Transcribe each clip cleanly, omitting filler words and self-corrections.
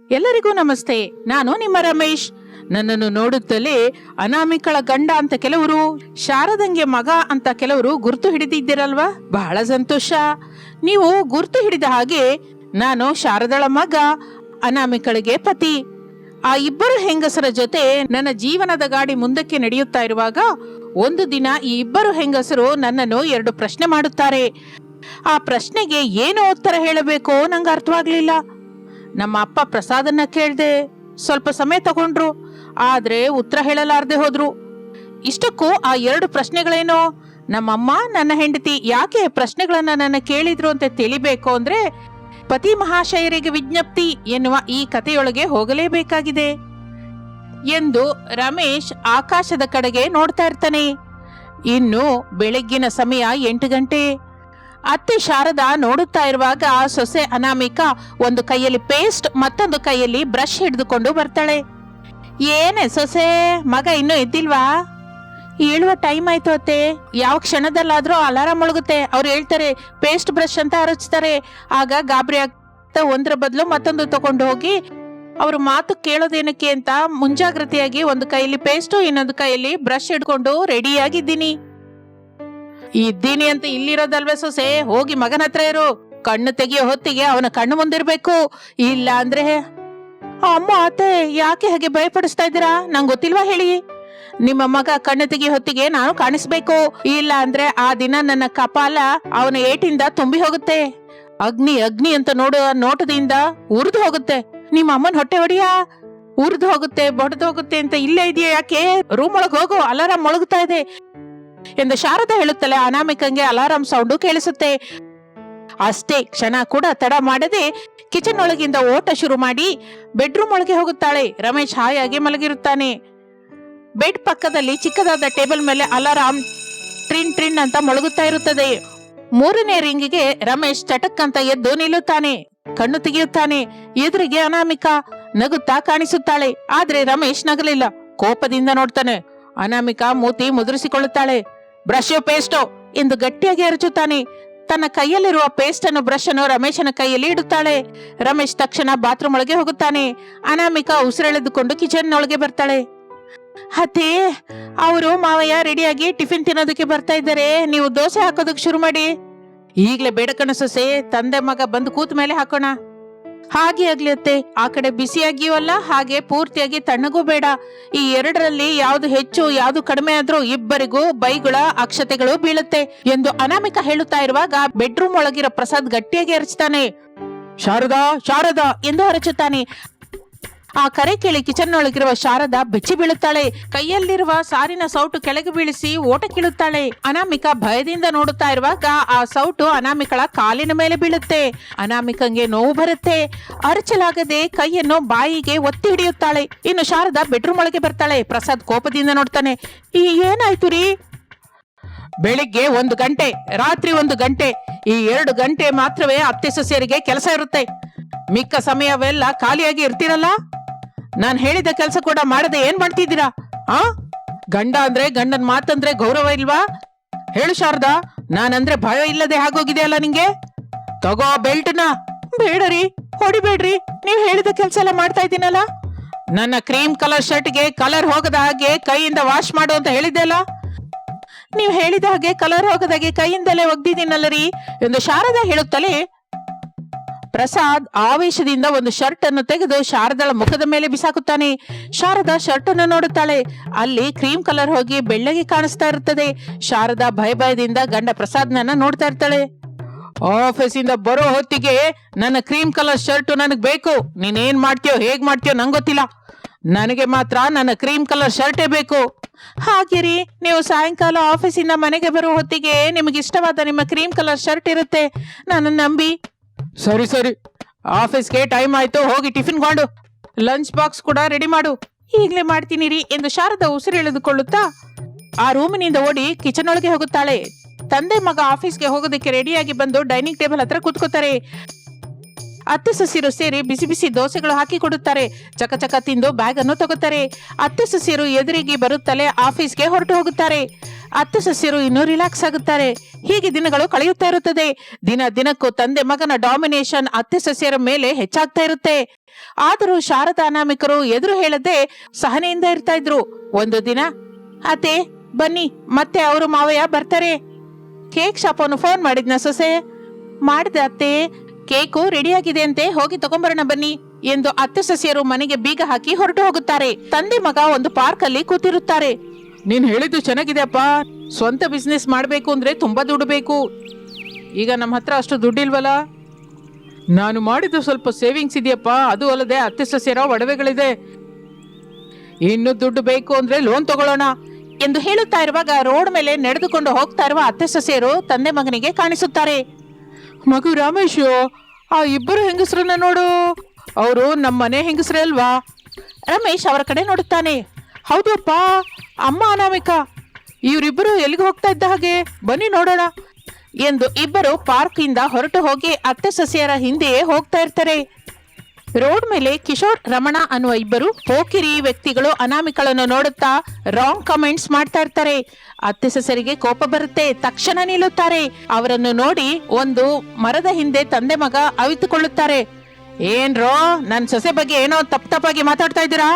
ಎಲ್ಲರಿಗೂ ನಮಸ್ತೆ. ನಾನು ನಿಮ್ಮ ರಮೇಶ್. ನನ್ನನ್ನು ನೋಡುತ್ತಲೇ ಅನಾಮಿಕಳ ಗಂಡ ಅಂತ ಕೆಲವರು, ಶಾರದಂಗೆ ಮಗ ಅಂತ ಕೆಲವರು ಗುರ್ತು ಹಿಡಿದಿದ್ದೀರಲ್ವಾ? ಬಹಳ ಸಂತೋಷ. ನೀವು ಗುರ್ತು ಹಿಡಿದ ಹಾಗೆ ನಾನು ಶಾರದಳ ಮಗ, ಅನಾಮಿಕಳಿಗೆ ಪತಿ. ಆ ಇಬ್ಬರು ಹೆಂಗಸರ ಜೊತೆ ನನ್ನ ಜೀವನದ ಗಾಡಿ ಮುಂದಕ್ಕೆ ನಡೆಯುತ್ತಾ ಇರುವಾಗ ಒಂದು ದಿನ ಈ ಇಬ್ಬರು ಹೆಂಗಸರು ನನ್ನನ್ನು 2 ಪ್ರಶ್ನೆ ಮಾಡುತ್ತಾರೆ. ಆ ಪ್ರಶ್ನೆಗೆ ಏನು ಉತ್ತರ ಹೇಳಬೇಕೋ ನಂಗೆ ಅರ್ಥವಾಗ್ಲಿಲ್ಲ. ನಮ್ಮ ಅಪ್ಪ ಪ್ರಸಾದನ್ನ ಕೇಳ್ದೆ, ಸ್ವಲ್ಪ ಸಮಯ ತಗೊಂಡ್ರು, ಆದ್ರೆ ಉತ್ತರ ಹೇಳಲಾರ್ದೆ ಹೋದ್ರು. ಇಷ್ಟಕ್ಕೂ ಆ 2 ಪ್ರಶ್ನೆಗಳೇನೋ, ನಮ್ಮಮ್ಮ ನನ್ನ ಹೆಂಡತಿ ಯಾಕೆ ಪ್ರಶ್ನೆಗಳನ್ನ ನನ್ನ ಕೇಳಿದ್ರು ಅಂತ ತಿಳಿಬೇಕು ಅಂದ್ರೆ ಪತಿ ಮಹಾಶಯರಿಗೆ ವಿಜ್ಞಪ್ತಿ ಎನ್ನುವ ಈ ಕಥೆಯೊಳಗೆ ಹೋಗಲೇಬೇಕಾಗಿದೆ ಎಂದು ರಮೇಶ್ ಆಕಾಶದ ಕಡೆಗೆ ನೋಡ್ತಾ ಇರ್ತಾನೆ. ಇನ್ನು ಬೆಳಗ್ಗಿನ ಸಮಯ 8 ಗಂಟೆ. ಅತ್ತೆ ಶಾರದಾ ನೋಡುತ್ತಾ ಇರುವಾಗ ಸೊಸೆ ಅನಾಮಿಕಾ ಒಂದು ಕೈಯಲ್ಲಿ ಪೇಸ್ಟ್, ಮತ್ತೊಂದು ಕೈಯಲ್ಲಿ ಬ್ರಷ್ ಹಿಡಿದುಕೊಂಡು ಬರ್ತಾಳೆ. ಏನೇ ಸೊಸೆ, ಮಗ ಇನ್ನೂ ಎದ್ದಿಲ್ವಾ? ಹೇಳುವ ಟೈಮ್ ಆಯ್ತು ಅತ್ತೆ. ಯಾವ ಕ್ಷಣದಲ್ಲಾದ್ರೂ ಅಲಾರಾಮ್ ಮೊಳಗುತ್ತೆ. ಅವ್ರು ಹೇಳ್ತಾರೆ ಪೇಸ್ಟ್ ಬ್ರಷ್ ಅಂತ ಹರಚ್ತಾರೆ. ಆಗ ಗಾಬರಿ ಆಗ್ತಾ ಒಂದ್ರ ಬದಲು ಮತ್ತೊಂದು ತಗೊಂಡು ಹೋಗಿ ಅವ್ರ ಮಾತು ಕೇಳೋದೇನಕ್ಕೆ ಅಂತ ಮುಂಜಾಗ್ರತೆಯಾಗಿ ಒಂದು ಕೈಯಲ್ಲಿ ಪೇಸ್ಟು, ಇನ್ನೊಂದು ಕೈಯಲ್ಲಿ ಬ್ರಷ್ ಹಿಡ್ಕೊಂಡು ರೆಡಿಯಾಗಿದ್ದೀನಿ. ಇದ್ದೀನಿ ಅಂತ ಇಲ್ಲಿರೋದಲ್ವೇ ಸೊಸೆ, ಹೋಗಿ ಮಗನ ಹತ್ರ ಇರು. ಕಣ್ಣು ತೆಗಿಯೋ ಹೊತ್ತಿಗೆ ಅವನ ಕಣ್ಣು ಮುಂದಿರ್ಬೇಕು. ಇಲ್ಲ ಅಂದ್ರೆ ಅಮ್ಮ ಅತ್ತೆ ಯಾಕೆ ಹಾಗೆ ಭಯಪಡಿಸ್ತಾ ಇದ್ದೀರಾ? ನಂಗೆ ಗೊತ್ತಿಲ್ವಾ ಹೇಳಿ? ನಿಮ್ಮ ಮಗ ಕಣ್ಣು ತೆಗಿಯೋ ಹೊತ್ತಿಗೆ ನಾನು ಕಾಣಿಸ್ಬೇಕು. ಇಲ್ಲ ಅಂದ್ರೆ ಆ ದಿನ ನನ್ನ ಕಪಾಲ ಅವನ ಏಟಿಂದ ತುಂಬಿ ಹೋಗುತ್ತೆ. ಅಗ್ನಿ ಅಗ್ನಿ ಅಂತ ನೋಡುವ ನೋಟದಿಂದ ಉರಿದು ಹೋಗುತ್ತೆ. ನಿಮ್ಮ ಅಮ್ಮನ ಹೊಟ್ಟೆ ಹೊಡಿಯಾ, ಉರಿದು ಹೋಗುತ್ತೆ, ಬಡ್ದು ಹೋಗುತ್ತೆ ಅಂತ ಇಲ್ಲೇ ಇದೆಯಾ? ಯಾಕೆ? ರೂಮ್ ಒಳಗೆ ಹೋಗು, ಅಲಾರಾಮ್ ಮೊಳಗುತ್ತಾ ಇದೆ ಎಂದು ಶಾರದಾ ಹೇಳುತ್ತಲೇ ಅನಾಮಿಕಂಗೆ ಅಲಾರಾಮ್ ಸೌಂಡು ಕೇಳಿಸುತ್ತೆ. ಅಷ್ಟೇ ಕ್ಷಣ ಕೂಡ ತಡ ಮಾಡದೆ ಕಿಚನ್ ಒಳಗಿಂದ ಓಟ ಶುರು ಮಾಡಿ ಬೆಡ್ರೂಮ್ ಒಳಗೆ ಹೋಗುತ್ತಾಳೆ. ರಮೇಶ್ ಹಾಯಾಗಿ ಮಲಗಿರುತ್ತಾನೆ. ಬೆಡ್ ಪಕ್ಕದಲ್ಲಿ ಚಿಕ್ಕದಾದ ಟೇಬಲ್ ಮೇಲೆ ಅಲಾರಾಮ್ ಟ್ರಿನ್ ಟ್ರಿನ್ ಅಂತ ಮೊಳಗುತ್ತಾ ಇರುತ್ತದೆ. 3ನೇ ರಿಂಗಿಗೆ ರಮೇಶ್ ಚಟಕ್ ಅಂತ ಎದ್ದು ನಿಲ್ಲುತ್ತಾನೆ. ಕಣ್ಣು ತೆಗೆಯುತ್ತಾನೆ. ಎದುರಿಗೆ ಅನಾಮಿಕಾ ನಗುತ್ತಾ ಕಾಣಿಸುತ್ತಾಳೆ. ಆದ್ರೆ ರಮೇಶ್ ನಗಲಿಲ್ಲ. ಕೋಪದಿಂದ ನೋಡ್ತಾನೆ. ಅನಾಮಿಕಾ ಮೂತಿ ಮುದುರಿಸಿಕೊಳ್ಳುತ್ತಾಳೆ. ಬ್ರಷ್ ಪೇಸ್ಟೋ ಎಂದು ಗಟ್ಟಿಯಾಗಿ ಅರಚುತ್ತಾನೆ. ತನ್ನ ಕೈಯಲ್ಲಿರುವ ಪೇಸ್ಟ್ ಅನ್ನು ಬ್ರಷ್ ಅನ್ನು ರಮೇಶನ ಕೈಯಲ್ಲಿ ಇಡುತ್ತಾಳೆ. ರಮೇಶ್ ತಕ್ಷಣ ಬಾತ್ರೂಮ್ ಒಳಗೆ ಹೋಗುತ್ತಾನೆ. ಅನಾಮಿಕಾ ಉಸಿರೆಳೆದುಕೊಂಡು ಕಿಚನ್ ಒಳಗೆ ಬರ್ತಾಳೆ. ಅತ್ತೆ, ಅವರು ಮಾವಯ್ಯ ರೆಡಿಯಾಗಿ ಟಿಫಿನ್ ತಿನ್ನೋದಕ್ಕೆ ಬರ್ತಾ ಇದ್ದಾರೆ. ನೀವು ದೋಸೆ ಹಾಕೋದಕ್ಕೆ ಶುರು ಮಾಡಿ. ಈಗ್ಲೇ ಬೇಡ ಕಣ ಸೊಸೆ, ತಂದೆ ಮಗ ಬಂದು ಕೂತ ಮೇಲೆ ಹಾಕೋಣ. ಹಾಗೆ ಆಗ್ಲಿ ಅತ್ತೆ. ಆ ಕಡೆ ಬಿಸಿಯಾಗಿಯೂ ಅಲ್ಲ, ಹಾಗೆ ಪೂರ್ತಿಯಾಗಿ ತಣ್ಣಗೂ ಬೇಡ. ಈ 2ರಲ್ಲಿ ಯಾವ್ದು ಹೆಚ್ಚು ಯಾವ್ದು ಕಡಿಮೆ ಆದ್ರೂ ಇಬ್ಬರಿಗೂ ಬೈಗಳ ಅಕ್ಷತೆಗಳು ಬೀಳುತ್ತೆ ಎಂದು ಅನಾಮಿಕಾ ಹೇಳುತ್ತಾ ಇರುವಾಗ ಬೆಡ್ರೂಮ್ ಒಳಗಿರೋ ಪ್ರಸಾದ್ ಗಟ್ಟಿಯಾಗಿ ಅರಚುತ್ತಾನೆ. ಶಾರದಾ ಶಾರದಾ ಎಂದು ಅರಚುತ್ತಾನೆ. ಆ ಕರೆ ಕೇಳಿ ಕಿಚನ್ ಒಳಗಿರುವ ಶಾರದಾ ಬೆಚ್ಚಿ ಬೀಳುತ್ತಾಳೆ. ಕೈಯಲ್ಲಿರುವ ಸಾರಿನ ಸೌಟು ಕೆಳಗೆ ಬೀಳಿಸಿ ಓಟ ಕೀಳುತ್ತಾಳೆ. ಅನಾಮಿಕಾ ಭಯದಿಂದ ನೋಡುತ್ತಾ ಇರುವಾಗ ಆ ಸೌಟು ಅನಾಮಿಕಳ ಕಾಲಿನ ಮೇಲೆ ಬೀಳುತ್ತೆ. ಅನಾಮಿಕಂಗೆ ನೋವು ಬರುತ್ತೆ. ಅರಚಲಾಗದೆ ಕೈಯನ್ನು ಬಾಯಿಗೆ ಒತ್ತಿ ಹಿಡಿಯುತ್ತಾಳೆ. ಇನ್ನು ಶಾರದಾ ಬೆಡ್ರೂಮ್ ಒಳಗೆ ಬರ್ತಾಳೆ. ಪ್ರಸಾದ್ ಕೋಪದಿಂದ ನೋಡ್ತಾನೆ. ಏನಾಯ್ತು ರೀ? ಬೆಳಿಗ್ಗೆ 1 ಗಂಟೆ, ರಾತ್ರಿ 1 ಗಂಟೆ, ಈ 2 ಗಂಟೆ ಮಾತ್ರವೇ ಅತ್ತೆ ಸೊಸೆಯರಿಗೆ ಕೆಲಸ ಇರುತ್ತೆ. ಮಿಕ್ಕ ಸಮಯವೆಲ್ಲ ಖಾಲಿಯಾಗಿ ಇರ್ತೀರಲ್ಲ. ನಾನ್ ಹೇಳಿದ ಕೆಲಸ ಕೂಡ ಮಾಡದೆ ಏನ್ ಮಾಡ್ತಿದ್ದೀರಾ? ಗಂಡ ಅಂದ್ರೆ ಗಂಡನ್ ಮಾತಂದ್ರೆ ಗೌರವ ಇಲ್ವಾ? ಹೇಳು ಶಾರದಾ, ನಾನಂದ್ರೆ ಭಯ ಇಲ್ಲದೆ ಆಗೋಗಿದೆ ಅಲ್ಲ ನಿಂಗೆ? ತಗೋ ಬೆಲ್ಟ್ನ. ಬೇಡರಿ, ಹೊಡಿಬೇಡ್ರಿ, ನೀವ್ ಹೇಳಿದ ಕೆಲಸ ಎಲ್ಲ ಮಾಡ್ತಾ ಇದ್ದೀನಲ್ಲ. ನನ್ನ ಕ್ರೀಮ್ ಕಲರ್ ಶರ್ಟ್ಗೆ ಕಲರ್ ಹೋಗದ ಹಾಗೆ ಕೈಯಿಂದ ವಾಶ್ ಮಾಡು ಅಂತ ಹೇಳಿದ್ದೆ ಅಲ್ಲ. ನೀವ್ ಹೇಳಿದ ಹಾಗೆ ಕಲರ್ ಹೋಗದಾಗೆ ಕೈಯಿಂದಲೇ ಒಗ್ದಿದ್ದೀನಲ್ಲ ರೀ ಎಂದು ಶಾರದಾ ಹೇಳುತ್ತಲೇ ಪ್ರಸಾದ್ ಆವೇಶದಿಂದ ಒಂದು ಶರ್ಟ್ ಅನ್ನು ತೆಗೆದು ಶಾರದಳ ಮುಖದ ಮೇಲೆ ಬಿಸಾಕುತ್ತಾನೆ. ಶಾರದಾ ಶರ್ಟ್ ಅನ್ನು ನೋಡುತ್ತಾಳೆ. ಅಲ್ಲಿ ಕ್ರೀಮ್ ಕಲರ್ ಹೋಗಿ ಬೆಳ್ಳಗೆ ಕಾಣಿಸ್ತಾ ಇರುತ್ತದೆ. ಶಾರದಾ ಭಯದಿಂದ ಗಂಡ ಪ್ರಸಾದ್ನನ್ನ ನೋಡ್ತಾ ಇರ್ತಾಳೆ. ಆಫೀಸಿಂದ ಬರೋ ಹೊತ್ತಿಗೆ ನನ್ನ ಕ್ರೀಮ್ ಕಲರ್ ಶರ್ಟ್ ನನಗ್ ಬೇಕು. ನೀನೇನ್ ಮಾಡ್ತೀಯೋ ಹೇಗ್ ಮಾಡ್ತೀಯೋ ನಂಗೆ ಗೊತ್ತಿಲ್ಲ. ನನಗೆ ಮಾತ್ರ ನನ್ನ ಕ್ರೀಮ್ ಕಲರ್ ಶರ್ಟೇ ಬೇಕು. ಹಾಗಿರಿ, ನೀವು ಸಾಯಂಕಾಲ ಆಫೀಸಿಂದ ಮನೆಗೆ ಬರೋ ಹೊತ್ತಿಗೆ ನಿಮಗೆ ಇಷ್ಟವಾದ ನಿಮ್ಮ ಕ್ರೀಮ್ ಕಲರ್ ಶರ್ಟ್ ಇರುತ್ತೆ. ನನ್ನ ನಂಬಿ. ಸರಿ ಸರಿ, ಆಫೀಸ್ಗೆ ಟೈಮ್ ಆಯ್ತು, ಹೋಗಿ ಟಿಫಿನ್ ಕೊಂಡು ಲಂಚ್ ಬಾಕ್ಸ್ ಕೂಡ ರೆಡಿ ಮಾಡು. ಈಗ್ಲೇ ಮಾಡ್ತೀನಿ ರೀ ಎಂದು ಶಾರದಾ ಉಸಿರೆಳೆದುಕೊಳ್ಳುತ್ತಾ ಆ ರೂಮಿನಿಂದ ಓಡಿ ಕಿಚನ್ ಒಳಗೆ ಹೋಗುತ್ತಾಳೆ. ತಂದೆ ಮಗ ಆಫೀಸ್ಗೆ ಹೋಗೋದಕ್ಕೆ ರೆಡಿಯಾಗಿ ಬಂದು ಡೈನಿಂಗ್ ಟೇಬಲ್ ಹತ್ರ ಕೂತ್ಕೋತಾರೆ. ಅತ್ತೆ ಸೊಸೆಯರು ಸೇರಿ ಬಿಸಿ ಬಿಸಿ ದೋಸೆಗಳು ಹಾಕಿ ಕೊಡುತ್ತಾರೆ. ಚಕ ಚಕ ತಿಂದು ಬ್ಯಾಗ್ ಅನ್ನು ತಗೋತಾರೆ. ಅತ್ತೆ ಸೊಸೆಯರು ಎದುರಿಗೆ ಬರುತ್ತಲೇ ಆಫೀಸ್ಗೆ ಹೊರಟು ಹೋಗುತ್ತಾರೆ. ಅತ್ತೆ ಸಸ್ಯರು ಇನ್ನೂ ರಿಲ್ಯಾಕ್ಸ್ ಆಗುತ್ತಾರೆ. ಹೀಗೆ ದಿನಗಳು ಕಳೆಯುತ್ತಾ ಇರುತ್ತದೆ. ದಿನಕ್ಕೂ ತಂದೆ ಮಗನ ಡಾಮಿನೇಷನ್ ಅತ್ತೆ ಸಸ್ಯರ ಮೇಲೆ ಹೆಚ್ಚಾಗ್ತಾ ಇರುತ್ತೆ. ಆದರೂ ಶಾರದಾ ಅನಾಮಿಕರು ಎದುರು ಹೇಳದೆ ಸಹನೆಯಿಂದ ಇರ್ತಾ ಇದ್ರು. ಒಂದು ದಿನ, ಅತ್ತೆ ಬನ್ನಿ, ಮತ್ತೆ ಅವರು ಮಾವಯ್ಯ ಬರ್ತಾರೆ. ಕೇಕ್ ಶಾಪ್ ಅವನು ಫೋನ್ ಮಾಡಿದ್ನ ಸೊಸೆ? ಮಾಡಿದೆ ಅತ್ತೆ, ಕೇಕು ರೆಡಿಯಾಗಿದೆ ಅಂತೆ, ಹೋಗಿ ತಗೊಂಬರೋಣ ಬನ್ನಿ ಎಂದು ಅತ್ತೆ ಸಸ್ಯರು ಮನೆಗೆ ಬೀಗ ಹಾಕಿ ಹೊರಟು ಹೋಗುತ್ತಾರೆ. ತಂದೆ ಮಗ ಒಂದು ಪಾರ್ಕ್ ಅಲ್ಲಿ ಕೂತಿರುತ್ತಾರೆ. ನೀನ್ ಹೇಳಿದ್ದು ಚೆನ್ನಾಗಿದೆ ಅಪ್ಪ, ಸ್ವಂತ ಬಿಸ್ನೆಸ್ ಮಾಡ್ಬೇಕು ಅಂದ್ರೆ ತುಂಬಾ ದುಡ್ಡು ಬೇಕು. ಈಗ ನಮ್ಮ ಹತ್ರ ಅಷ್ಟು ದುಡ್ಡಿಲ್ವಲ್ಲ. ನಾನು ಮಾಡಿದ್ದು ಸ್ವಲ್ಪ ಸೇವಿಂಗ್ಸ್ ಇದೆಯಪ್ಪ, ಅದು ಅಲ್ಲದೆ ಅತ್ತೆ ಸಸ್ಯರ ಒಡವೆಗಳಿದೆ. ಇನ್ನು ದುಡ್ಡು ಬೇಕು ಅಂದ್ರೆ ಲೋನ್ ತಗೊಳ್ಳೋಣ ಎಂದು ಹೇಳುತ್ತಾ ಇರುವಾಗ ರೋಡ್ ಮೇಲೆ ನಡೆದುಕೊಂಡು ಹೋಗ್ತಾ ಇರುವ ಅತ್ತೆ ಸಸ್ಯರು ತಂದೆ ಮಗನಿಗೆ ಕಾಣಿಸುತ್ತಾರೆ. ಮಗು ರಮೇಶ್, ಆ ಇಬ್ಬರು ಹೆಂಗಸರನ್ನ ನೋಡು, ಅವರು ನಮ್ಮ ಮನೆ ಹೆಂಗಸರೇ ಅಲ್ವಾ? ರಮೇಶ್ ಅವರ ಕಡೆ ನೋಡುತ್ತಾನೆ. ಹೌದು ಅಪ್ಪ, ಅಮ್ಮ ಅನಾಮಿಕಾ, ಇವರಿಬ್ಬರು ಎಲ್ಲಿಗೆ ಹೋಗ್ತಾ ಇದ್ದ ಹಾಗೆ, ಬನ್ನಿ ನೋಡೋಣ ಎಂದು ಇಬ್ಬರು ಪಾರ್ಕ್ ಇಂದ ಹೊರಟು ಹೋಗಿ ಅತ್ತೆ ಸಸ್ಯರ ಹಿಂದೆಯೇ ಹೋಗ್ತಾ ಇರ್ತಾರೆ. ರೋಡ್ ಮೇಲೆ ಕಿಶೋರ್, ರಮಣ ಅನ್ನುವ ಇಬ್ಬರು ಪೋಕಿರಿ ವ್ಯಕ್ತಿಗಳು ಅನಾಮಿಕಳನ್ನು ನೋಡುತ್ತಾ ರಾಂಗ್ ಕಮೆಂಟ್ಸ್ ಮಾಡ್ತಾ ಇರ್ತಾರೆ. ಅತ್ತೆ ಸಸ್ಯರಿಗೆ ಕೋಪ ಬರುತ್ತೆ. ತಕ್ಷಣ ನಿಲ್ಲುತ್ತಾರೆ. ಅವರನ್ನು ನೋಡಿ ಒಂದು ಮರದ ಹಿಂದೆ ತಂದೆ ಮಗ ಅವಿತುಕೊಳ್ಳುತ್ತಾರೆ. ಏನ್ರೋ, ನನ್ ಸೊಸೆ ಬಗ್ಗೆ ಏನೋ ತಪ್ಪಾಗಿ ಮಾತಾಡ್ತಾ ಇದ್ದೀರಾ?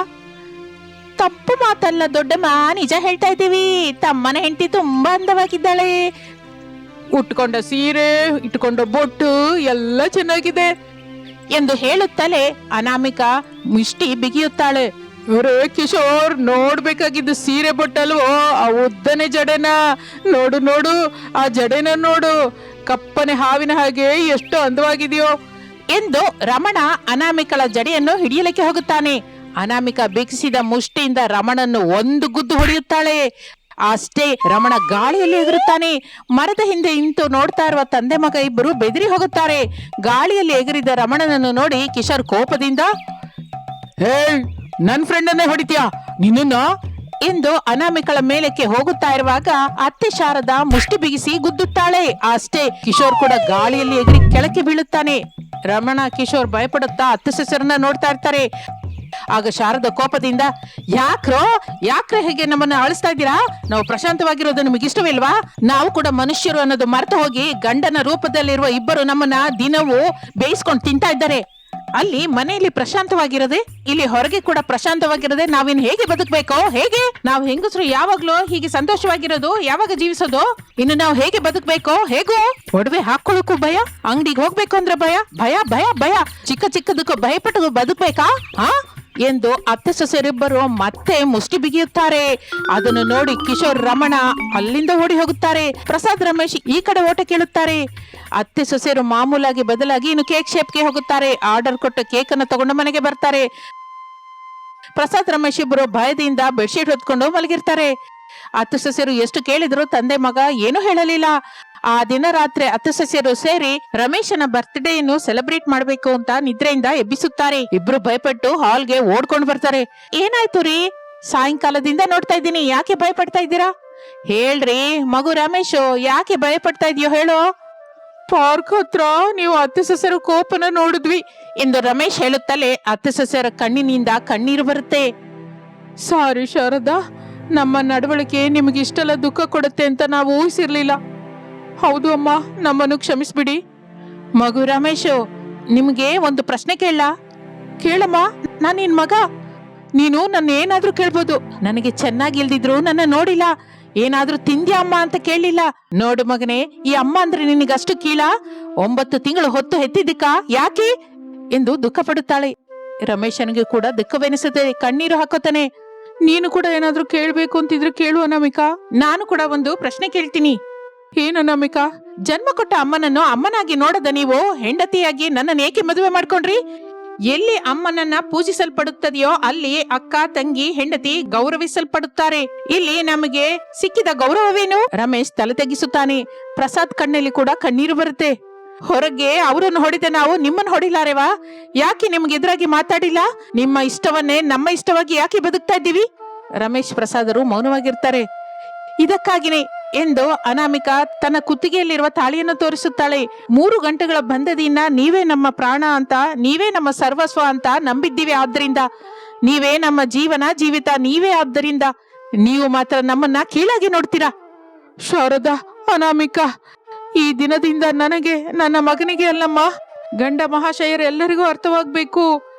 ತಪ್ಪು ಮಾತಲ್ಲ ದೊಡ್ಡಮ್ಮ, ನಿಜ ಹೇಳ್ತಾ ಇದ್ದೀವಿ. ತಮ್ಮನ ಹೆಂಡತಿ ತುಂಬಾ ಅಂದವಾಗಿದ್ದಾಳೆ. ಉಟ್ಕೊಂಡ ಸೀರೆ, ಇಟ್ಕೊಂಡ ಬೊಟ್ಟು ಎಲ್ಲ ಚೆನ್ನಾಗಿದೆ ಎಂದು ಹೇಳುತ್ತಲೇ ಅನಾಮಿಕಾ ಮುಷ್ಟಿ ಬಿಗಿಯುತ್ತಾಳೆ. ಅರೆ ಕಿಶೋರ್, ನೋಡ್ಬೇಕಾಗಿದ್ದು ಸೀರೆ ಬೊಟ್ಟಲ್ವೋ, ಆ ಉದ್ದನೆ ಜಡೆನ ನೋಡು, ನೋಡು ಆ ಜಡೆನ ನೋಡು, ಕಪ್ಪನೆ ಹಾವಿನ ಹಾಗೆ ಎಷ್ಟು ಅಂದವಾಗಿದೆಯೋ ಎಂದು ರಮಣ ಅನಾಮಿಕಳ ಜಡೆಯನ್ನು ಹಿಡಿಯಲಿಕ್ಕೆ ಹೋಗುತ್ತಾನೆ. ಅನಾಮಿಕಾ ಬಿಗಿಸಿದ ಮುಷ್ಟಿಯಿಂದ ರಮಣನ್ನು ಒಂದು ಗುದ್ದು ಹೊಡೆಯುತ್ತಾಳೆ. ಅಷ್ಟೇ, ರಮಣ ಗಾಳಿಯಲ್ಲಿ ಎಗರುತ್ತಾನೆ. ಮರದ ಹಿಂದೆ ನಿಂತು ನೋಡ್ತಾ ಇರುವ ತಂದೆ ಮಗ ಇಬ್ಬರು ಬೆದರಿ ಹೋಗುತ್ತಾರೆ. ಗಾಳಿಯಲ್ಲಿ ಎಗರಿದ ರಮಣನನ್ನು ನೋಡಿ ಕಿಶೋರ್ ಕೋಪದಿಂದ, ಹೇ, ನನ್ ಫ್ರೆಂಡನ್ನೇ ಹೊಡಿತೀಯಾ ನಿನ್ನ ಎಂದು ಅನಾಮಿಕಳ ಮೇಲಕ್ಕೆ ಹೋಗುತ್ತಾ ಇರುವಾಗ ಅತ್ತೆ ಶಾರದಾ ಮುಷ್ಟಿ ಬಿಗಿಸಿ ಗುದ್ದುತ್ತಾಳೆ. ಅಷ್ಟೇ, ಕಿಶೋರ್ ಕೂಡ ಗಾಳಿಯಲ್ಲಿ ಎಗರಿ ಕೆಳಕ್ಕೆ ಬೀಳುತ್ತಾನೆ. ರಮಣ ಕಿಶೋರ್ ಭಯಪಡುತ್ತಾ ಅತ್ತೆ ಸಸ್ಯರನ್ನ ನೋಡ್ತಾ ಇರ್ತಾರೆ. ಆಗ ಶಾರದ ಕೋಪದಿಂದ, ಯಾಕ್ರೆ ಹೇಗೆ ನಮ್ಮನ್ನ ಅಳಿಸ್ತಾ ಇದ್ದೀರಾ? ನಾವು ಪ್ರಶಾಂತವಾಗಿರೋದು ನಿಮಗೆ ಇಷ್ಟವಿಲ್ವಾ? ನಾವು ಕೂಡ ಮನುಷ್ಯರು ಅನ್ನೋದು ಮರೆತು ಹೋಗಿ ಗಂಡನ ರೂಪದಲ್ಲಿರುವ ಇಬ್ಬರು ನಮ್ಮನ್ನ ದಿನವೂ ಬೇಯಿಸ್ಕೊಂಡು ತಿಂತಾ ಇದ್ದಾರೆ. ಅಲ್ಲಿ ಮನೆಯಲ್ಲಿ ಪ್ರಶಾಂತವಾಗಿರದೆ, ಇಲ್ಲಿ ಹೊರಗೆ ಕೂಡ ಪ್ರಶಾಂತವಾಗಿರದೆ ನಾವಿನ್ ಹೇಗೆ ಬದುಕಬೇಕೋ? ಹೇಗೆ ನಾವು ಹೆಂಗಸರು ಯಾವಾಗ್ಲೂ ಹೀಗೆ ಸಂತೋಷವಾಗಿರೋದು? ಯಾವಾಗ ಜೀವಿಸೋದು? ಇನ್ನು ನಾವು ಹೇಗೆ ಬದುಕಬೇಕೋ? ಹೇಗೋ ಒಡವೆ ಹಾಕೊಳ್ಳೋಕು ಭಯ, ಅಂಗಡಿಗೆ ಹೋಗ್ಬೇಕು ಅಂದ್ರೆ ಭಯ, ಭಯ ಭಯ ಭಯ, ಚಿಕ್ಕದಕ್ಕೂ ಭಯಪಟ್ಟು ಬದುಕಬೇಕಾ ಎಂದು ಅತ್ತೆ ಸೊಸೆರಿಬ್ಬರು ಮತ್ತೆ ಮುಷ್ಟಿ ಬಿಗಿಯುತ್ತಾರೆ. ಅದನ್ನು ನೋಡಿ ಕಿಶೋರ್, ರಮಣ ಅಲ್ಲಿಂದ ಓಡಿ ಹೋಗುತ್ತಾರೆ. ಪ್ರಸಾದ್, ರಮೇಶ್ ಈ ಕಡೆ ಓಟ ಕೇಳುತ್ತಾರೆ. ಅತ್ತೆ ಸೊಸೆಯರು ಮಾಮೂಲಾಗಿ ಬದಲಾಗಿ ಇನ್ನು ಕೇಕ್ ಶೇಪ್ಗೆ ಹೋಗುತ್ತಾರೆ. ಆರ್ಡರ್ ಕೊಟ್ಟ ಕೇಕ್ ಅನ್ನು ತಗೊಂಡು ಮನೆಗೆ ಬರ್ತಾರೆ. ಪ್ರಸಾದ್, ರಮೇಶ್ ಇಬ್ಬರು ಭಯದಿಂದ ಬೆಡ್ಶೀಟ್ ಹೊತ್ಕೊಂಡು ಮಲಗಿರ್ತಾರೆ. ಅತ್ತೆ ಸಸ್ಯರು ಎಷ್ಟು ಕೇಳಿದ್ರು ತಂದೆ ಮಗ ಏನೂ ಹೇಳಲಿಲ್ಲ. ಆ ದಿನ ರಾತ್ರಿ ಅತ್ತೆ ಸಸ್ಯರು ಸೇರಿ ರಮೇಶನ ಬರ್ತ್ಡೇಯನ್ನು ಸೆಲೆಬ್ರೇಟ್ ಮಾಡ್ಬೇಕು ಅಂತ ನಿದ್ರೆಯಿಂದ ಎಬ್ಬಿಸುತ್ತಾರೆ. ಇಬ್ರು ಭಯಪಟ್ಟು ಹಾಲ್ಗೆ ಓಡ್ಕೊಂಡು ಬರ್ತಾರೆ. ಏನಾಯ್ತು ರೀ? ಸಾಯಂಕಾಲದಿಂದ ನೋಡ್ತಾ ಇದ್ದೀನಿ, ಯಾಕೆ ಭಯ ಪಡ್ತಾ ಇದ್ದೀರಾ? ಹೇಳ್ರಿ ಮಗು ರಮೇಶು, ಯಾಕೆ ಭಯ ಪಡ್ತಾ ಇದೆಯೋ ಹೇಳೋ? ಪಾರ್ಕ್ ಹತ್ರ ನೀವು ಅತ್ತೆ ಸಸ್ಯರ ಕೋಪನ ನೋಡಿದ್ವಿ ಎಂದು ರಮೇಶ್ ಹೇಳುತ್ತಲೇ ಅತ್ತೆ ಸಸ್ಯರ ಕಣ್ಣಿನಿಂದ ಕಣ್ಣೀರು ಬರುತ್ತೆ. ಸಾರಿ ಶಾರದಾ, ನಮ್ಮ ನಡವಳಿಕೆ ನಿಮಗೆ ಇಷ್ಟೆಲ್ಲ ದುಃಖ ಕೊಡುತ್ತೆ ಅಂತ ನಾವು ಊಹಿಸಿರ್ಲಿಲ್ಲ. ಹೌದು ಅಮ್ಮ, ನಮ್ಮನ್ನು ಕ್ಷಮಿಸ್ಬಿಡಿ. ಮಗು ರಮೇಶು, ನಿಮ್ಗೆ ಒಂದು ಪ್ರಶ್ನೆ ಕೇಳಮ್ಮ. ನಾನು ನಿನ್ ಮಗ, ನೀನು ನನ್ನ ಏನಾದ್ರೂ ಕೇಳ್ಬೋದು. ನನಗೆ ಚೆನ್ನಾಗಿ ಇಲ್ದಿದ್ರು ನನ್ನ ನೋಡಿಲ್ಲ, ಏನಾದ್ರೂ ತಿಂದ್ಯಾ ಅಮ್ಮ ಅಂತ ಕೇಳಲಿಲ್ಲ. ನೋಡು ಮಗನೇ, ಈ ಅಮ್ಮ ಅಂದ್ರೆ ನಿನಗಷ್ಟು ಕೀಳ? 9 ತಿಂಗಳು ಹೊತ್ತು ಹೆತ್ತಿದ್ದಕ್ಕ ಯಾಕೆ ಎಂದು ದುಃಖ ಪಡುತ್ತಾಳೆ. ರಮೇಶನಿಗೆ ಕೂಡ ದುಃಖವೆನಿಸುತ್ತೆ, ಕಣ್ಣೀರು ಹಾಕೋತಾನೆ. ನೀನು ಕೂಡ ಏನಾದ್ರೂ ಕೇಳ್ಬೇಕು ಅಂತಿದ್ರೆ ಕೇಳು ಅನಾಮಿಕಾ. ನಾನು ಕೂಡ ಒಂದು ಪ್ರಶ್ನೆ ಕೇಳ್ತೀನಿ. ಏನು ಅನಾಮಿಕಾ? ಜನ್ಮ ಕೊಟ್ಟ ಅಮ್ಮನನ್ನು ಅಮ್ಮನಾಗಿ ನೋಡದ ನೀವು ಹೆಂಡತಿಯಾಗಿ ನನ್ನನ್ನು ಏಕೆ ಮದುವೆ ಮಾಡ್ಕೊಂಡ್ರಿ? ಎಲ್ಲಿ ಅಮ್ಮನನ್ನ ಪೂಜಿಸಲ್ಪಡುತ್ತದೆಯೋ ಅಲ್ಲಿ ಅಕ್ಕ, ತಂಗಿ, ಹೆಂಡತಿ ಗೌರವಿಸಲ್ಪಡುತ್ತಾರೆ. ಇಲ್ಲಿ ನಮಗೆ ಸಿಕ್ಕಿದ ಗೌರವವೇನು? ರಮೇಶ್ ತಲೆ ತೆಗಿಸುತ್ತಾನೆ. ಪ್ರಸಾದ್ ಕಣ್ಣಲ್ಲಿ ಕೂಡ ಕಣ್ಣೀರು ಬರುತ್ತೆ. ಹೊರಗೆ ಅವರನ್ನು ಹೊಡೆದ ನಾವು ನಿಮ್ಮನ್ನು ಹೊಡಿಲಾರೆವಾ? ಯಾಕೆ ನಿಮ್ಗೆ ಎದುರಾಗಿ ಮಾತಾಡಿಲ್ಲ? ನಿಮ್ಮ ಇಷ್ಟವನ್ನೇ ನಮ್ಮ ಇಷ್ಟವಾಗಿ ಯಾಕೆ ಬದುಕ್ತಾ ಇದ್ದೀವಿ? ರಮೇಶ್, ಪ್ರಸಾದರು ಮೌನವಾಗಿರ್ತಾರೆ. ಇದಕ್ಕಾಗಿನೇ ಎಂದು ಅನಾಮಿಕಾ ತನ್ನ ಕುತ್ತಿಗೆಯಲ್ಲಿರುವ ತಾಳಿಯನ್ನು ತೋರಿಸುತ್ತಾಳೆ. 3 ಗಂಟೆಗಳ ಬಂಧದಿಂದ ನೀವೇ ನಮ್ಮ ಪ್ರಾಣ ಅಂತ, ನೀವೇ ನಮ್ಮ ಸರ್ವಸ್ವ ಅಂತ ನಂಬಿದ್ದೀವಿ. ಆದ್ರಿಂದ ನೀವೇ ನಮ್ಮ ಜೀವನ ಜೀವಿತ, ನೀವೇ. ಆದ್ದರಿಂದ ನೀವು ಮಾತ್ರ ನಮ್ಮನ್ನ ಕೀಳಾಗಿ ನೋಡ್ತೀರಾ. ಶಾರದಾ, ಅನಾಮಿಕಾ, ಈ ದಿನದಿಂದ ನನಗೆ, ನನ್ನ ಮಗನಿಗೆ ಅಲ್ಲಮ್ಮ, ಗಂಡ ಮಹಾಶಯರೆಲ್ಲರಿಗೂ ಅರ್ಥವಾಗ್ಬೇಕು.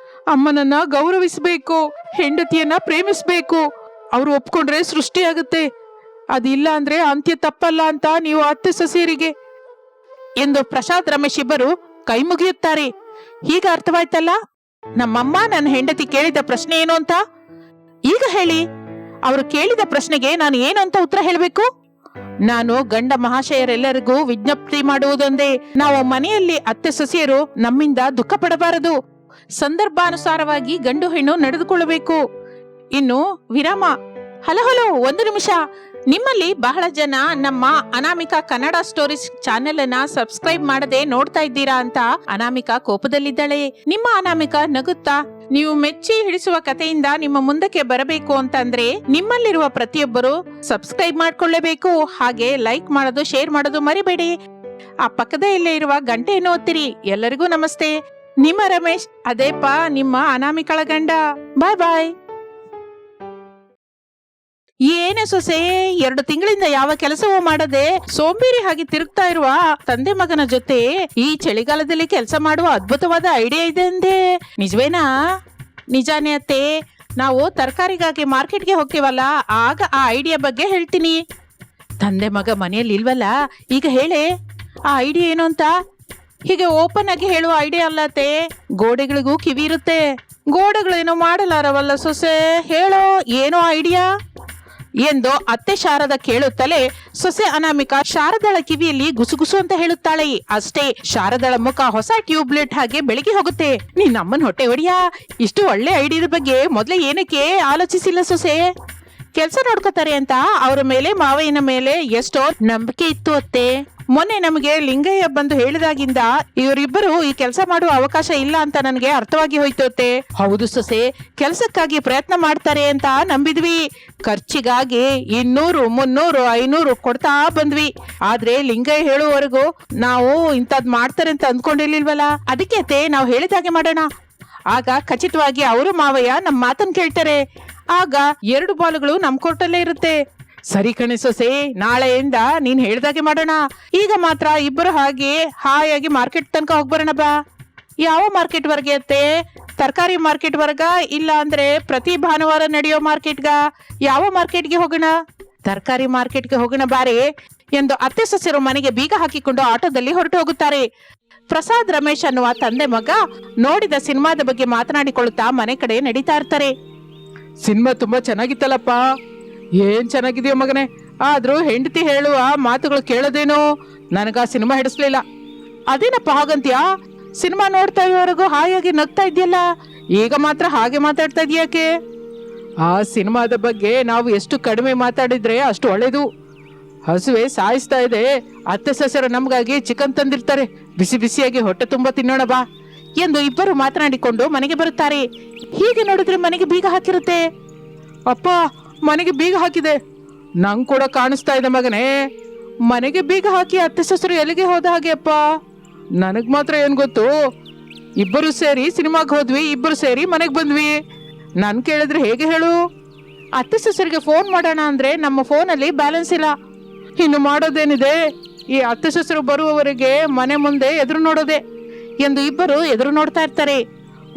ಅಮ್ಮನನ್ನ ಗೌರವಿಸ್ಬೇಕು, ಹೆಂಡತಿಯನ್ನ ಪ್ರೇಮಿಸ್ಬೇಕು. ಅವ್ರು ಒಪ್ಕೊಂಡ್ರೆ ಸೃಷ್ಟಿಯಾಗುತ್ತೆ, ಅದಿಲ್ಲ ಅಂದ್ರೆ ಅಂತ್ಯ ತಪ್ಪಲ್ಲ ಅಂತ ನೀವು ಅತ್ತೆ ಸೊಸೆಯರಿಗೆ ಎಂದು ಪ್ರಸಾದ್ ರಮೇಶ್ ಇಬ್ಬರು ಕೈ ಮುಗಿಯುತ್ತಾರೆ. ಈಗ ಅರ್ಥವಾಯ್ತಲ್ಲ ನಮ್ಮಮ್ಮ ನನ್ನ ಹೆಂಡತಿ ಕೇಳಿದ ಪ್ರಶ್ನೆ ಏನು ಅಂತ? ಈಗ ಹೇಳಿ, ಅವರು ಕೇಳಿದ ಪ್ರಶ್ನೆಗೆ ನಾನು ಏನು ಅಂತ ಉತ್ತರ ಹೇಳಬೇಕು? ನಾನು ಗಂಡ ಮಹಾಶಯರೆಲ್ಲರಿಗೂ ವಿಜ್ಞಪ್ತಿ ಮಾಡುವುದೊಂದೇ, ನಾವು ಮನೆಯಲ್ಲಿ ಅತ್ತೆ ಸೊಸೆಯರು ನಮ್ಮಿಂದ ದುಃಖ ಪಡಬಾರದು. ಸಂದರ್ಭಾನುಸಾರವಾಗಿ ಗಂಡು ಹೆಣ್ಣು ನಡೆದುಕೊಳ್ಳಬೇಕು. ಇನ್ನು ವಿರಾಮ. ಹಲೋ, ಒಂದು ನಿಮಿಷ. ನಿಮ್ಮಲ್ಲಿ ಬಹಳ ಜನ ನಮ್ಮ ಅನಾಮಿಕಾ ಕನ್ನಡ ಸ್ಟೋರೀಸ್ ಚಾನೆಲ್ ಅನ್ನ ಸಬ್ಸ್ಕ್ರೈಬ್ ಮಾಡದೆ ನೋಡ್ತಾ ಇದ್ದೀರಾ ಅಂತ ಅನಾಮಿಕಾ ಕೋಪದಲ್ಲಿದ್ದಾಳೆ. ನಿಮ್ಮ ಅನಾಮಿಕಾ ನಗುತ್ತಾ, ನೀವು ಮೆಚ್ಚಿ ಹಿಡಿಸುವ ಕಥೆಯಿಂದ ನಿಮ್ಮ ಮುಂದಕ್ಕೆ ಬರಬೇಕು ಅಂತಂದ್ರೆ ನಿಮ್ಮಲ್ಲಿರುವ ಪ್ರತಿಯೊಬ್ಬರು ಸಬ್ಸ್ಕ್ರೈಬ್ ಮಾಡ್ಕೊಳ್ಳೇಬೇಕು. ಹಾಗೆ ಲೈಕ್ ಮಾಡೋದು, ಶೇರ್ ಮಾಡೋದು ಮರಿಬೇಡಿ. ಆ ಪಕ್ಕದಲ್ಲೇ ಇರುವ ಗಂಟೆಯನ್ನು ಒತ್ತಿರಿ. ಎಲ್ಲರಿಗೂ ನಮಸ್ತೆ. ನಿಮ್ಮ ರಮೇಶ್, ಅದೇಪ ನಿಮ್ಮ ಅನಾಮಿಕಳ ಗಂಡ. ಬಾಯ್ ಬಾಯ್. ಏನೇ ಸೊಸೆ, 2 ತಿಂಗಳಿಂದ ಯಾವ ಕೆಲಸವೂ ಮಾಡದೆ ಸೋಂಬೇರಿ ಹಾಗೆ ತಿರುಗ್ತಾ ಇರುವ ತಂದೆ ಮಗನ ಜೊತೆ ಈ ಚಳಿಗಾಲದಲ್ಲಿ ಕೆಲಸ ಮಾಡುವ ಅದ್ಭುತವಾದ ಐಡಿಯಾ ಇದೆ ಅಂದೆ, ನಿಜವೇನಾ? ನಿಜಾನೇ ಅತ್ತೆ. ನಾವು ತರಕಾರಿಗಾಗಿ ಮಾರ್ಕೆಟ್ಗೆ ಹೋಗ್ತೀವಲ್ಲ, ಆಗ ಆ ಐಡಿಯಾ ಬಗ್ಗೆ ಹೇಳ್ತೀನಿ. ತಂದೆ ಮಗ ಮನೆಯಲ್ಲಿ ಇಲ್ವಲ್ಲ, ಈಗ ಹೇಳೆ ಆ ಐಡಿಯಾ ಏನು ಅಂತ. ಹೀಗೆ ಓಪನ್ ಆಗಿ ಹೇಳುವ ಐಡಿಯಾ ಅಲ್ಲತ್ತೆ, ಗೋಡೆಗಳಿಗೂ ಕಿವಿ ಇರುತ್ತೆ. ಗೋಡೆಗಳೇನೋ ಮಾಡಲಾರವಲ್ಲ ಸೊಸೆ, ಹೇಳೋ ಏನೋ ಐಡಿಯಾ ಎಂದು ಅತ್ತೆ ಶಾರದ ಕೇಳುತ್ತಲೇ ಸೊಸೆ ಅನಾಮಿಕಾ ಶಾರದಳ ಕಿವಿಯಲ್ಲಿ ಗುಸುಗುಸು ಅಂತ ಹೇಳುತ್ತಾಳೆ. ಅಷ್ಟೇ, ಶಾರದಳ ಮುಖ ಹೊಸ ಟ್ಯೂಬ್ಲೆಟ್ ಹಾಗೆ ಬೆಳಗಿ ಹೋಗುತ್ತೆ. ನೀನ್ ಅಮ್ಮನ ಹೊಟ್ಟೆ ಹೊಡಿಯಾ, ಇಷ್ಟು ಒಳ್ಳೆ ಐಡಿಯಾದ ಬಗ್ಗೆ ಮೊದಲೇ ಏನಕ್ಕೆ ಆಲೋಚಿಸಿಲ್ಲ ಸೊಸೆ? ಕೆಲಸ ನೋಡ್ಕೋತಾರೆ ಅಂತ ಅವರ ಮೇಲೆ, ಮಾವಯ್ಯನ ಮೇಲೆ ಎಷ್ಟೋ ನಂಬಿಕೆ ಇತ್ತು ಅತ್ತೆ. ಮೊನ್ನೆ ನಮಗೆ ಲಿಂಗಯ್ಯ ಬಂದು ಹೇಳಿದಾಗಿಂದ ಇವರಿಬ್ಬರು ಈ ಕೆಲಸ ಮಾಡುವ ಅವಕಾಶ ಇಲ್ಲ ಅಂತ ನನಗೆ ಅರ್ಥವಾಗಿ ಹೋಯ್ತು ಅತ್ತೆ. ಹೌದು ಸೊಸೆ, ಕೆಲಸಕ್ಕಾಗಿ ಪ್ರಯತ್ನ ಮಾಡ್ತಾರೆ ಅಂತ ನಂಬಿದ್ವಿ. ಖರ್ಚಿಗಾಗಿ 200, 300, 500 ಕೊಡ್ತಾ ಬಂದ್ವಿ. ಆದ್ರೆ ಲಿಂಗಯ್ಯ ಹೇಳುವವರೆಗೂ ನಾವು ಇಂಥದ್ ಮಾಡ್ತಾರೆ ಅಂತ ಅಂದ್ಕೊಂಡಿರ್ಲಿಲ್ವಲ್ಲ. ಅದಕ್ಕೆ ಅತ್ತೆ ನಾವು ಹೇಳಿದಾಗೆ ಮಾಡೋಣ. ಆಗ ಖಚಿತವಾಗಿ ಅವರು ಮಾವಯ್ಯ ನಮ್ಮ ಮಾತನ್ನು ಕೇಳ್ತಾರೆ. ಆಗ 2 ಬಾಲುಗಳು ನಮ್ ಕೋರ್ಟಲ್ಲೇ ಇರುತ್ತೆ. ಸರಿ ಕಣೆ ಸೊಸೆ, ನಾಳೆಯಿಂದ ನೀನ್ ಹೇಳ್ದಾಗೆ ಮಾಡೋಣ. ಈಗ ಮಾತ್ರ ಇಬ್ಬರು ಹಾಗೆ ಹಾಯಾಗಿ ಮಾರ್ಕೆಟ್ ತನಕ ಹೋಗ್ಬರೋಣ ಬಾ. ಯಾವ ಮಾರ್ಕೆಟ್ ವರ್ಗೆ ಅತ್ತೆ? ತರಕಾರಿ ಮಾರ್ಕೆಟ್ ವರ್ಗ, ಇಲ್ಲ ಅಂದ್ರೆ ಪ್ರತಿ ಭಾನುವಾರ ನಡೆಯೋ ಮಾರ್ಕೆಟ್ಗ? ಯಾವ ಮಾರ್ಕೆಟ್ಗೆ ಹೋಗೋಣ? ತರಕಾರಿ ಮಾರ್ಕೆಟ್ಗೆ ಹೋಗೋಣ ಬಾರೆ ಎಂದು ಅತ್ತೆ ಸೊಸೆರು ಮನೆಗೆ ಬೀಗ ಹಾಕಿಕೊಂಡು ಆಟೋದಲ್ಲಿ ಹೊರಟು ಹೋಗುತ್ತಾರೆ. ಪ್ರಸಾದ್ ರಮೇಶ್ ಅನ್ನುವ ತಂದೆ ಮಗ ನೋಡಿದ ಸಿನಿಮಾದ ಬಗ್ಗೆ ಮಾತನಾಡಿಕೊಳ್ಳುತ್ತಾ ಮನೆ ಕಡೆ ನಡೀತಾ ಇರ್ತಾರೆ. ಸಿನಿಮಾ ತುಂಬಾ ಚೆನ್ನಾಗಿತ್ತಲ್ಲಪ್ಪ. ಏನ್ ಚೆನ್ನಾಗಿದೆಯೋ ಮಗನೇ, ಆದ್ರೂ ಹೆಂಡತಿ ಹೇಳುವ ಮಾತುಗಳು ಕೇಳೋದೇನೋ, ನನಗ ಸಿನಿಮಾ ಹಿಡಿಸ್ಲಿಲ್ಲ. ಅದೇನಪ್ಪ ಹಾಗಂತ್ಯಾ? ಸಿನಿಮಾ ನೋಡ್ತಾ ಇರೋವರೆಗೂ ಹಾಯಾಗಿ ನಗ್ತಾ ಇದೆಯಲ್ಲ, ಈಗ ಮಾತ್ರ ಹಾಗೆ ಮಾತಾಡ್ತಾ ಇದೆಯಾಕೆ? ಆ ಸಿನಿಮಾದ ಬಗ್ಗೆ ನಾವು ಎಷ್ಟು ಕಡಿಮೆ ಮಾತಾಡಿದ್ರೆ ಅಷ್ಟು ಒಳ್ಳೇದು. ಹಸುವೆ ಸಾಯಿಸ್ತಾ ಇದೆ, ಅತ್ತೆ ಸೊಸೆರು ನಮ್ಗಾಗಿ ಚಿಕನ್ ತಂದಿರ್ತಾರೆ, ಬಿಸಿ ಬಿಸಿಯಾಗಿ ಹೊಟ್ಟೆ ತುಂಬಾ ತಿನ್ನೋಣ ಬಾ ಎಂದು ಇಬ್ಬರು ಮಾತನಾಡಿಕೊಂಡು ಮನೆಗೆ ಬರುತ್ತಾರೆ. ಹೀಗೆ ನೋಡಿದ್ರೆ ಮನೆಗೆ ಬೀಗ ಹಾಕಿರುತ್ತೆ. ಅಪ್ಪ, ಮನೆಗೆ ಬೀಗ ಹಾಕಿದೆ. ನಂಗೆ ಕೂಡ ಕಾಣಿಸ್ತಾ ಇದೆ ಮಗನೇ. ಮನೆಗೆ ಬೀಗ ಹಾಕಿ ಅತ್ತೆ ಸೊಸೆರು ಎಲ್ಲಿಗೆ ಹೋದ ಹಾಗೆ ಅಪ್ಪ? ನನಗ್ ಮಾತ್ರ ಏನ್ ಗೊತ್ತು. ಇಬ್ಬರು ಸೇರಿ ಸಿನಿಮಾಗೆ ಹೋದ್ವಿ, ಇಬ್ಬರು ಸೇರಿ ಮನೆಗೆ ಬಂದ್ವಿ. ನನ್ ಕೇಳಿದ್ರೆ ಹೇಗೆ ಹೇಳು? ಅತ್ತೆ ಸೊಸೆರಿಗೆ ಫೋನ್ ಮಾಡೋಣ ಅಂದ್ರೆ ನಮ್ಮ ಫೋನಲ್ಲಿ ಬ್ಯಾಲೆನ್ಸ್ ಇಲ್ಲ. ಇನ್ನು ಮಾಡೋದೇನಿದೆ? ಈ ಅತ್ತೆ ಸೊಸೆರು ಬರುವವರೆಗೆ ಮನೆ ಮುಂದೆ ಎದುರು ನೋಡೋದೆ ಎಂದು ಇಬ್ಬರು ಎದುರು ನೋಡ್ತಾ ಇರ್ತಾರೆ.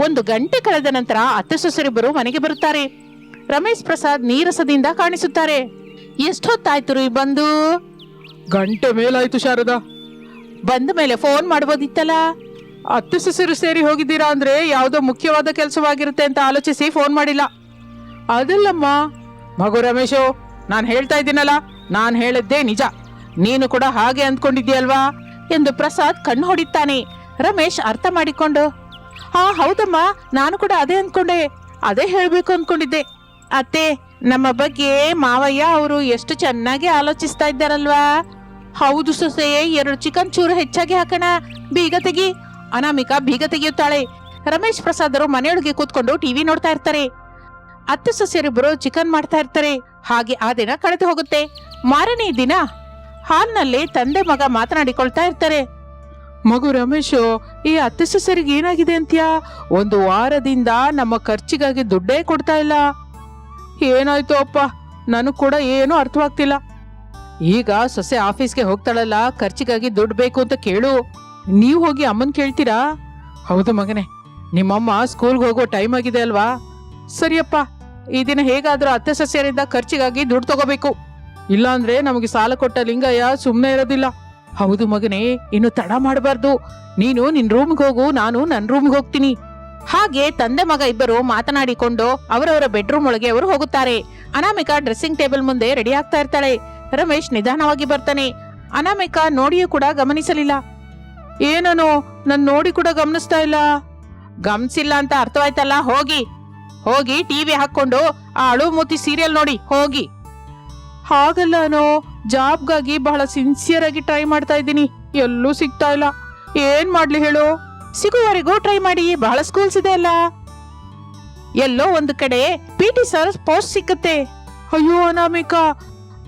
1 ಗಂಟೆ ಕಳೆದ ನಂತರ ಅತ್ತೆ ಸೊಸೆರಿಬ್ಬರು ಮನೆಗೆ ಬರುತ್ತಾರೆ. ರಮೇಶ್ ಪ್ರಸಾದ್ ನೀರಸದಿಂದ ಕಾಣಿಸುತ್ತಾರೆ. ಎಷ್ಟೊತ್ತಾಯ್ತು ರೀ ಬಂದು? ಗಂಟೆ ಮೇಲಾಯ್ತು ಶಾರದಾ. ಬಂದ ಮೇಲೆ ಫೋನ್ ಮಾಡ್ಬೋದಿತ್ತಲ್ಲ. ಅತ್ತೆ ಸೊಸೆರು ಸೇರಿ ಹೋಗಿದ್ದೀರಾ ಅಂದ್ರೆ ಯಾವುದೋ ಮುಖ್ಯವಾದ ಕೆಲಸವಾಗಿರುತ್ತೆ ಅಂತ ಆಲೋಚಿಸಿ ಫೋನ್ ಮಾಡಿಲ್ಲ. ಅದಲ್ಲಮ್ಮ ಮಗು ರಮೇಶು, ನಾನು ಹೇಳ್ತಾ ಇದ್ದೀನಲ್ಲ, ನಾನು ಹೇಳಿದ್ದೇ ನಿಜ. ನೀನು ಕೂಡ ಹಾಗೆ ಅಂದ್ಕೊಂಡಿದ್ದೀಯಲ್ವಾ ಎಂದು ಪ್ರಸಾದ್ ಕಣ್ಣು ಹೊಡಿತಾನೆ. ರಮೇಶ್ ಅರ್ಥ ಮಾಡಿಕೊಂಡು, ಹಾ ಹೌದಮ್ಮ, ನಾನು ಕೂಡ ಅದೇ ಅಂದ್ಕೊಂಡೆ, ಅದೇ ಹೇಳ್ಬೇಕು ಅಂದ್ಕೊಂಡಿದ್ದೆ. ಅತ್ತೆ, ನಮ್ಮ ಬಗ್ಗೆ ಮಾವಯ್ಯ ಅವರು ಎಷ್ಟು ಚೆನ್ನಾಗಿ ಆಲೋಚಿಸ್ತಾ ಇದ್ದಾರಲ್ವಾ? ಹೌದು ಸೊಸೆ, 2 ಚಿಕನ್ ಚೂರು ಹೆಚ್ಚಾಗಿ ಹಾಕೋಣ. ಬೀಗ ತೆಗಿ. ಅನಾಮಿಕಾ ಬೀಗ ತೆಗೆಯುತ್ತಾಳೆ. ರಮೇಶ್ ಪ್ರಸಾದರು ಮನೆಯೊಳಗೆ ಕೂತ್ಕೊಂಡು ಟಿವಿ ನೋಡ್ತಾ ಇರ್ತಾರೆ. ಅತ್ತೆ ಸೊಸೆಯರಿಬ್ಬರು ಚಿಕನ್ ಮಾಡ್ತಾ ಇರ್ತಾರೆ. ಹಾಗೆ ಆ ದಿನ ಕಳೆದು ಹೋಗುತ್ತೆ. ಮಾರನೇ ದಿನ ಹಾಲ್ನಲ್ಲಿ ತಂದೆ ಮಗ ಮಾತನಾಡಿಕೊಳ್ತಾ ಇರ್ತಾರೆ. ಮಗು ರಮೇಶು, ಈ ಅತ್ತೆ ಸೊಸೆರಿಗೆ ಏನಾಗಿದೆ ಅಂತ್ಯಾ? 1 ವಾರದಿಂದ ನಮ್ಮ ಖರ್ಚಿಗಾಗಿ ದುಡ್ಡೇ ಕೊಡ್ತಾ ಇಲ್ಲ. ಏನಾಯ್ತು ಅಪ್ಪ? ನನಗ್ ಕೂಡ ಏನೂ ಅರ್ಥವಾಗ್ತಿಲ್ಲ. ಈಗ ಸೊಸೆ ಆಫೀಸ್ಗೆ ಹೋಗ್ತಾಳಲ್ಲ, ಖರ್ಚಿಗಾಗಿ ದುಡ್ಡು ಬೇಕು ಅಂತ ಕೇಳು. ನೀವು ಹೋಗಿ ಅಮ್ಮನ್ ಕೇಳ್ತೀರಾ? ಹೌದು ಮಗನೇ, ನಿಮ್ಮಮ್ಮ ಸ್ಕೂಲ್ಗೆ ಹೋಗೋ ಟೈಮ್ ಆಗಿದೆ ಅಲ್ವಾ? ಸರಿಯಪ್ಪ, ಈ ದಿನ ಹೇಗಾದ್ರೂ ಅತ್ತೆ ಸೊಸೆಯರಿಂದ ಖರ್ಚಿಗಾಗಿ ದುಡ್ಡು ತಗೋಬೇಕು. ಇಲ್ಲಾಂದ್ರೆ ನಮಗೆ ಸಾಲ ಕೊಟ್ಟ ಲಿಂಗಯ್ಯ ಸುಮ್ಮನೆ ಇರೋದಿಲ್ಲ. ಹೌದು ಮಗನೇ, ಇನ್ನು ತಡ ಮಾಡಬಾರ್ದು. ನೀನು ನಿನ್ ರೂಮ್ಗೆ ಹೋಗು, ನಾನು ನನ್ನ ರೂಮ್ಗೆ ಹೋಗ್ತೀನಿ. ಹಾಗೆ ತಂದೆ ಮಗ ಇಬ್ಬರು ಮಾತನಾಡಿಕೊಂಡು ಅವರವರ ಬೆಡ್ರೂಮ್ ಒಳಗೆ ಅವರು ಹೋಗುತ್ತಾರೆ. ಅನಾಮಿಕಾ ಡ್ರೆಸ್ಸಿಂಗ್ ಟೇಬಲ್ ಮುಂದೆ ರೆಡಿ ಆಗ್ತಾ ಇರ್ತಾಳೆ. ರಮೇಶ್ ನಿಧಾನವಾಗಿ ಬರ್ತಾನೆ. ಅನಾಮಿಕಾ ನೋಡಿಯೂ ಕೂಡ ಗಮನಿಸಲಿಲ್ಲ. ಏನನು ನನ್ ನೋಡಿ ಕೂಡ ಗಮನಿಸ್ತಾ ಇಲ್ಲ? ಗಮನಿಸಿಲ್ಲ ಅಂತ ಅರ್ಥವಾಯ್ತಲ್ಲ. ಹೋಗಿ ಹೋಗಿ ಟಿವಿ ಹಾಕೊಂಡು ಆ ಅಳು ಮೂತಿ ಸೀರಿಯಲ್ ನೋಡಿ ಹೋಗಿ. ಹಾಗಲ್ಲ ಅನ್ನೋ, ಜಾಬ್ಗಾಗಿ ಬಹಳ ಸಿನ್ಸಿಯರ್ ಆಗಿ ಟ್ರೈ ಮಾಡ್ತಾ ಇದ್ದೀನಿ, ಎಲ್ಲೂ ಸಿಗ್ತಾ ಇಲ್ಲ. ಏನ್ ಮಾಡ್ಲಿ ಹೇಳು? ಸಿಗುವವರೆಗೂ ಟ್ರೈ ಮಾಡಿ, ಬಹಳ ಸ್ಕೂಲ್ಸ್ ಇದೆ ಅಲ್ಲ. ಎಲ್ಲೋ ಒಂದು ಕಡೆ PT ಸರ್ ಪೋಸ್ಟ್ ಸಿಕ್ಕತ್ತೆ. ಅಯ್ಯೋ ಅನಾಮಿಕಾ,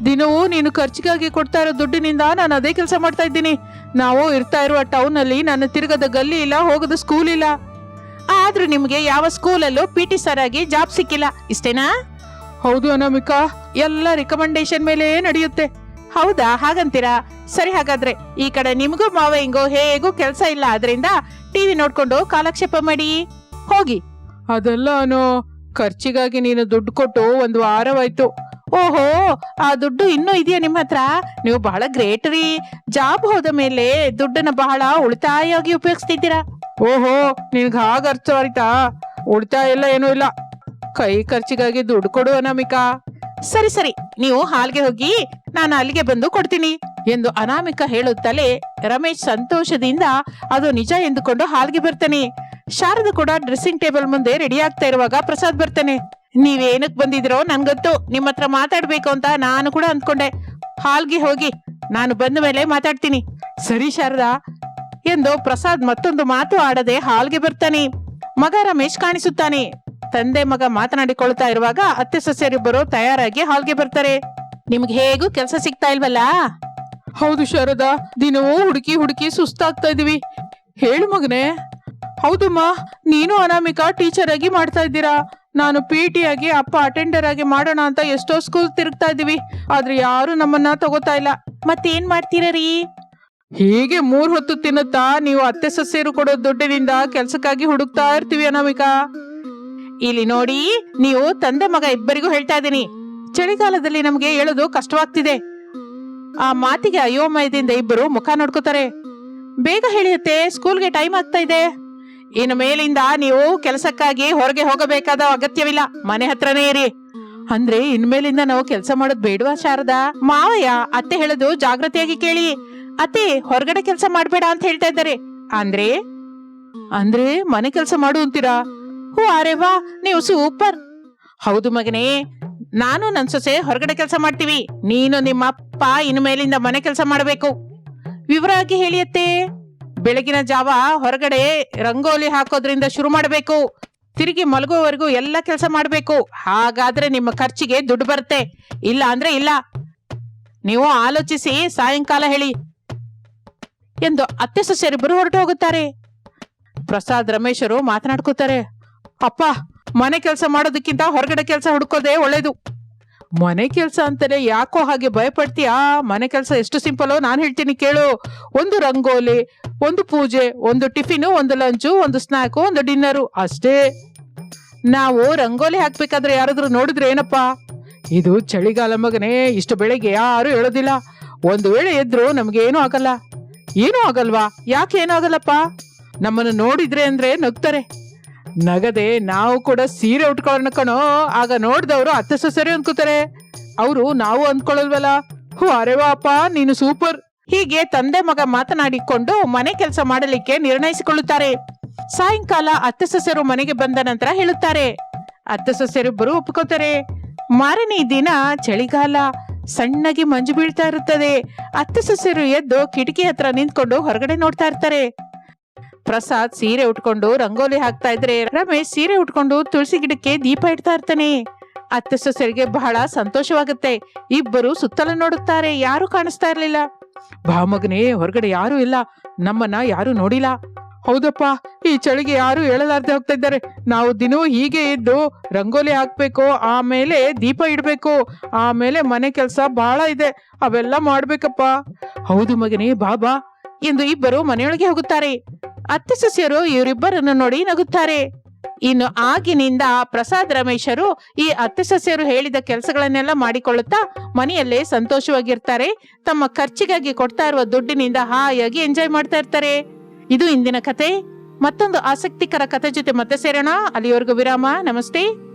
ದಿನವೂ ನೀನು ಖರ್ಚಿಗಾಗಿ ಕೊಡ್ತಾ ಇರೋ ದುಡ್ಡಿನಿಂದ ನಾನು ಅದೇ ಕೆಲಸ ಮಾಡ್ತಾ ಇದ್ದೀನಿ. ನಾವು ಇರ್ತಾ ಇರುವ ಟೌನ್ ಅಲ್ಲಿ ನನ್ನ ತಿರುಗದ ಗಲ್ಲಿ ಇಲ್ಲ, ಹೋಗದ ಸ್ಕೂಲ್ ಇಲ್ಲ. ಆದ್ರೂ ನಿಮ್ಗೆ ಯಾವ ಸ್ಕೂಲಲ್ಲೂ PT ಸರ್ ಆಗಿ ಜಾಬ್ ಸಿಕ್ಕಿಲ್ಲ, ಇಷ್ಟೇನಾ? ಹೌದು ಅನಾಮಿಕಾ, ಎಲ್ಲ ರಿಕಮೆಂಡೇಶನ್ ಮೇಲೆ ನಡೆಯುತ್ತೆ. ಹೌದಾ, ಹಾಗಂತೀರಾ? ಸರಿ, ಹಾಗಾದ್ರೆ ಈ ಕಡೆ ನಿಮಗೂ ಮಾವಯ್ಯಂಗೂ ಹೇಗೂ ಕೆಲಸ ಇಲ್ಲ, ಆದ್ರಿಂದ ಟಿವಿ ನೋಡ್ಕೊಂಡು ಕಾಲಕ್ಷೇಪ ಮಾಡಿ ಹೋಗಿ. ಅದೆಲ್ಲ ಅನ್ನೋ, ಖರ್ಚಿಗಾಗಿ ನೀನು ದುಡ್ಡು ಕೊಟ್ಟು ಒಂದು ವಾರವಾಯ್ತು. ಓಹೋ, ಆ ದುಡ್ಡು ಇನ್ನೂ ಇದೆಯಾ ನಿಮ್ಮ ಹತ್ರ? ನೀವು ಬಹಳ ಗ್ರೇಟ್ ರೀ. ಜಾಬ್ ಹೋದ ಮೇಲೆ ದುಡ್ಡನ್ನ ಬಹಳ ಉಳಿತಾಯವಾಗಿ ಉಪಯೋಗಿಸ್ತಿದ್ದೀರಾ. ಓಹೋ, ನಿನ್ಗೆ ಹಾಗ ಅರ್ಥ ಆಯ್ತಾ? ಉಳಿತಾಯ ಎಲ್ಲ ಏನೂ ಇಲ್ಲ, ಕೈ ಖರ್ಚಿಗಾಗಿ ದುಡ್ಡು ಕೊಡು ಅನಾಮಿಕಾ. ಸರಿ ಸರಿ, ನೀವು ಹಾಲ್ಗೆ ಹೋಗಿ, ನಾನು ಅಲ್ಲಿಗೆ ಬಂದು ಕೊಡ್ತೀನಿ ಎಂದು ಅನಾಮಿಕಾ ಹೇಳುತ್ತಲೇ ರಮೇಶ್ ಸಂತೋಷದಿಂದ ಅದು ನಿಜ ಎಂದುಕೊಂಡು ಹಾಲ್ಗೆ ಬರ್ತಾನೆ. ಶಾರದಾ ಕೂಡ ಡ್ರೆಸ್ಸಿಂಗ್ ಟೇಬಲ್ ಮುಂದೆ ರೆಡಿ ಆಗ್ತಾ ಇರುವಾಗ ಪ್ರಸಾದ್ ಬರ್ತಾನೆ. ನೀವೇನಕ್ ಬಂದಿದ್ರೋ ನನ್ಗೊತ್ತು, ನಿಮ್ಮ ಹತ್ರ ಮಾತಾಡ್ಬೇಕು ಅಂತ ನಾನು ಕೂಡ ಅಂದ್ಕೊಂಡೆ. ಹಾಲ್ಗೆ ಹೋಗಿ, ನಾನು ಬಂದ ಮೇಲೆ ಮಾತಾಡ್ತೀನಿ. ಸರಿ ಶಾರದಾ ಎಂದು ಪ್ರಸಾದ್ ಮತ್ತೊಂದು ಮಾತು ಆಡದೆ ಹಾಲ್ಗೆ ಬರ್ತಾನೆ. ಮಗ ರಮೇಶ್ ಕಾಣಿಸುತ್ತಾನೆ. ತಂದೆ ಮಗ ಮಾತನಾಡಿಕೊಳ್ತಾ ಇರುವಾಗ ಅತ್ತೆ ಸೊಸೆಯರಿಬ್ಬರು ತಯಾರಾಗಿ ಹಾಲ್ಗೆ ಬರ್ತಾರೆ. ನಿಮ್ಗೆ ಹೇಗೂ ಕೆಲಸ ಸಿಗ್ತಾ ಇಲ್ವಲ್ಲ? ಹೌದು ಶಾರದಾ, ದಿನವೂ ಹುಡುಕಿ ಹುಡುಕಿ ಸುಸ್ತಾಗ್ತಾ ಇದೀವಿ. ಹೇಳು ಮಗನೇ. ಹೌದಮ್ಮ, ನೀನು ಅನಾಮಿಕಾ ಟೀಚರ್ ಆಗಿ ಮಾಡ್ತಾ ಇದ್ದೀರಾ. ನಾನು PT ಆಗಿ, ಅಪ್ಪ ಅಟೆಂಡರ್ ಆಗಿ ಮಾಡೋಣ ಅಂತ ಎಷ್ಟೋ ಸ್ಕೂಲ್ ತಿರುಗ್ತಾ ಇದೀವಿ, ಆದ್ರೆ ಯಾರು ನಮ್ಮನ್ನ ತಗೋತಾ ಇಲ್ಲ. ಮತ್ತೇನ್ ಮಾಡ್ತೀರೀ? ಹೀಗೆ 3 ಹೊತ್ತು ತಿನ್ನುತ್ತಾ ನೀವು ಅತ್ತೆ ಸೊಸೆಯರು ಕೊಡೋ ದುಡ್ಡಿನಿಂದ ಕೆಲ್ಸಕ್ಕಾಗಿ ಹುಡುಕ್ತಾ ಇರ್ತೀವಿ ಅನಾಮಿಕಾ. ಇಲ್ಲಿ ನೋಡಿ, ನೀವು ತಂದೆ ಮಗ ಇಬ್ಬರಿಗೂ ಹೇಳ್ತಾ ಇದ್ದೀನಿ, ಚಳಿಗಾಲದಲ್ಲಿ ನಮ್ಗೆ ಹೇಳೋದು ಕಷ್ಟವಾಗ್ತಿದೆ. ಆ ಮಾತಿಗೆ ಅಯೋಮಯದಿಂದ ಇಬ್ಬರು ಮುಖ ನೋಡ್ಕೋತಾರೆ. ಬೇಗ ಹೇಳಿಯುತ್ತೆ, ಸ್ಕೂಲ್ಗೆ ಟೈಮ್ ಆಗ್ತಾ ಇದೆ. ಇನ್ನು ಮೇಲಿಂದ ನೀವು ಕೆಲಸಕ್ಕಾಗಿ ಹೊರಗೆ ಹೋಗಬೇಕಾದ ಅಗತ್ಯವಿಲ್ಲ, ಮನೆ ಹತ್ರನೇ ಇರಿ. ಅಂದ್ರೆ ಇನ್ಮೇಲಿಂದ ನಾವು ಕೆಲಸ ಮಾಡೋದ್ ಬೇಡವಾ ಶಾರದಾ? ಮಾವಯ್ಯ ಅತ್ತೆ ಹೇಳೋದು ಜಾಗೃತಿಯಾಗಿ ಕೇಳಿ. ಅತ್ತೆ ಹೊರಗಡೆ ಕೆಲಸ ಮಾಡ್ಬೇಡ ಅಂತ ಹೇಳ್ತಾ ಇದ್ದಾರೆ. ಅಂದ್ರೆ ಅಂದ್ರೆ ಮನೆ ಕೆಲಸ ಮಾಡು ಅಂತೀರಾ? ಹೋ, ಅರೆ ವಾ, ನೀವು ಸೂಪರ್. ಹೌದು ಮಗನೇ, ನಾನು ನನ್ ಸೊಸೆ ಹೊರಗಡೆ ಕೆಲಸ ಮಾಡ್ತೀವಿ. ನೀನು ನಿಮ್ಮ ಅಪ್ಪ ಇನ್ನು ಮೇಲಿಂದ ಮನೆ ಕೆಲಸ ಮಾಡಬೇಕು. ವಿವರವಾಗಿ ಹೇಳಿಯತ್ತೆ. ಬೆಳಗಿನ ಜಾವ ಹೊರಗಡೆ ರಂಗೋಲಿ ಹಾಕೋದ್ರಿಂದ ಶುರು ಮಾಡಬೇಕು, ತಿರುಗಿ ಮಲಗುವವರೆಗೂ ಎಲ್ಲ ಕೆಲಸ ಮಾಡಬೇಕು. ಹಾಗಾದ್ರೆ ನಿಮ್ಮ ಖರ್ಚಿಗೆ ದುಡ್ಡು ಬರುತ್ತೆ, ಇಲ್ಲ ಅಂದ್ರೆ ಇಲ್ಲ. ನೀವು ಆಲೋಚಿಸಿ ಸಾಯಂಕಾಲ ಹೇಳಿ ಎಂದು ಅತ್ತೆ ಸೊಸೆಯರಿಬ್ಬರು ಹೊರಟು ಹೋಗುತ್ತಾರೆ. ಪ್ರಸಾದ್ ರಮೇಶರು ಮಾತನಾಡ್ಕೋತಾರೆ. ಅಪ್ಪ, ಮನೆ ಕೆಲಸ ಮಾಡೋದಕ್ಕಿಂತ ಹೊರಗಡೆ ಕೆಲಸ ಹುಡ್ಕೋದೇ ಒಳ್ಳೇದು. ಮನೆ ಕೆಲಸ ಅಂತಾನೆ ಯಾಕೋ ಹಾಗೆ ಭಯಪಡ್ತೀಯಾ? ಮನೆ ಕೆಲಸ ಎಷ್ಟು ಸಿಂಪಲ್ ನಾನು ಹೇಳ್ತೀನಿ ಕೇಳು. ಒಂದು ರಂಗೋಲಿ, ಒಂದು ಪೂಜೆ, ಒಂದು ಟಿಫಿನು, ಒಂದು ಲಂಚು, ಒಂದು ಸ್ನಾಕು, ಒಂದು ಡಿನ್ನರು, ಅಷ್ಟೇ. ನಾವು ರಂಗೋಲಿ ಹಾಕ್ಬೇಕಾದ್ರೆ ಯಾರಾದ್ರೂ ನೋಡಿದ್ರೆ ಏನಪ್ಪಾ? ಇದು ಚಳಿಗಾಲ ಮಗನೇ, ಇಷ್ಟು ಬೆಳಿಗ್ಗೆ ಯಾರು ಹೇಳೋದಿಲ್ಲ. ಒಂದು ವೇಳೆ ಎದ್ರು ನಮ್ಗೇನು ಆಗಲ್ಲ. ಏನೂ ಆಗಲ್ವಾ? ಯಾಕೆ ಏನೂ ಆಗಲ್ಲಪ್ಪ? ನಮ್ಮನ್ನು ನೋಡಿದ್ರೆ ಅಂದ್ರೆ ನಗ್ತಾರೆ. ನಗದೆ ನಾವು ಕೂಡ ಸೀರೆ ಉಟ್ಕೊಳ್ಳೋಣ ಕಣೋ. ಆಗ ನೋಡ್ದವ್ರು ಅತ್ತೆ ಸೊಸೆರೆ ಅನ್ಕೋತಾರೆ, ಅವರು ನಾವು ಅಂದ್ಕೊಳ್ಳಲ್ವಲ್ಲ. ಹೋ, ಅರೆವಾ ಅಪ್ಪ, ನೀನು ಸೂಪರ್. ಹೀಗೆ ತಂದೆ ಮಗ ಮಾತನಾಡಿಕೊಂಡು ಮನೆ ಕೆಲಸ ಮಾಡಲಿಕ್ಕೆ ನಿರ್ಣಯಿಸಿಕೊಳ್ಳುತ್ತಾರೆ. ಸಾಯಂಕಾಲ ಅತ್ತೆ ಸೊಸೆರು ಮನೆಗೆ ಬಂದ ನಂತರ ಹೇಳುತ್ತಾರೆ. ಅತ್ತೆ ಸೊಸೆರಿಬ್ಬರು ಒಪ್ಕೋತಾರೆ. ಮಾರನೇ ದಿನ ಚಳಿಗಾಲ, ಸಣ್ಣಗೆ ಮಂಜು ಬೀಳ್ತಾ ಇರುತ್ತದೆ. ಅತ್ತೆ ಸೊಸೆರು ಎದ್ದು ಕಿಟಕಿ ಹತ್ರ ನಿಂತ್ಕೊಂಡು ಹೊರಗಡೆ ನೋಡ್ತಾ ಇರ್ತಾರೆ. ಪ್ರಸಾದ್ ಸೀರೆ ಉಟ್ಕೊಂಡು ರಂಗೋಲಿ ಹಾಕ್ತಾ ಇದ್ರೆ, ರಮೇಶ್ ಸೀರೆ ಉಟ್ಕೊಂಡು ತುಳಸಿ ಗಿಡಕ್ಕೆ ದೀಪ ಇಡ್ತಾ ಇರ್ತಾನೆ. ಅತ್ತೆ ಸೊಸೆರಿಗೆ ಬಹಳ ಸಂತೋಷವಾಗುತ್ತೆ. ಇಬ್ಬರು ಸುತ್ತಲೂ ನೋಡುತ್ತಾರೆ, ಯಾರು ಕಾಣಿಸ್ತಾ ಇರ್ಲಿಲ್ಲ. ಬಾ ಮಗನೇ, ಹೊರಗಡೆ ಯಾರು ಇಲ್ಲ, ನಮ್ಮನ್ನ ಯಾರು ನೋಡಿಲ್ಲ. ಹೌದಪ್ಪ, ಈ ಚಳಿಗೆ ಯಾರು ಹೇಳಲಾರ್ದೆ ಹೋಗ್ತಾ ಇದ್ದಾರೆ. ನಾವು ದಿನವೂ ಹೀಗೆ ಇದ್ದು ರಂಗೋಲಿ ಹಾಕ್ಬೇಕು, ಆಮೇಲೆ ದೀಪ ಇಡ್ಬೇಕು, ಆಮೇಲೆ ಮನೆ ಕೆಲಸ ಬಹಳ ಇದೆ, ಅವೆಲ್ಲ ಮಾಡ್ಬೇಕಪ್ಪ. ಹೌದು ಮಗನೇ, ಬಾಬಾ ಎಂದು ಇಬ್ಬರು ಮನೆಯೊಳಗೆ ಹೋಗುತ್ತಾರೆ. ಅತ್ತೆ ಸೊಸೆಯರು ಇವರಿಬ್ಬರನ್ನು ನೋಡಿ ನಗುತ್ತಾರೆ. ಇನ್ನು ಆಗಿನಿಂದ ಪ್ರಸಾದ್ ರಮೇಶರು ಈ ಅತ್ತೆ ಸೊಸೆಯರು ಹೇಳಿದ ಕೆಲಸಗಳನ್ನೆಲ್ಲ ಮಾಡಿಕೊಳ್ಳುತ್ತಾ ಮನೆಯಲ್ಲೇ ಸಂತೋಷವಾಗಿರ್ತಾರೆ. ತಮ್ಮ ಖರ್ಚಿಗಾಗಿ ಕೊಡ್ತಾ ಇರುವ ದುಡ್ಡಿನಿಂದ ಹಾಯಾಗಿ ಎಂಜಾಯ್ ಮಾಡ್ತಾ ಇರ್ತಾರೆ. ಇದು ಇಂದಿನ ಕತೆ. ಮತ್ತೊಂದು ಆಸಕ್ತಿಕರ ಕಥೆ ಜೊತೆ ಮತ್ತೆ ಸೇರೋಣ. ಅಲ್ಲಿವರೆಗೂ ವಿರಾಮ. ನಮಸ್ತೆ.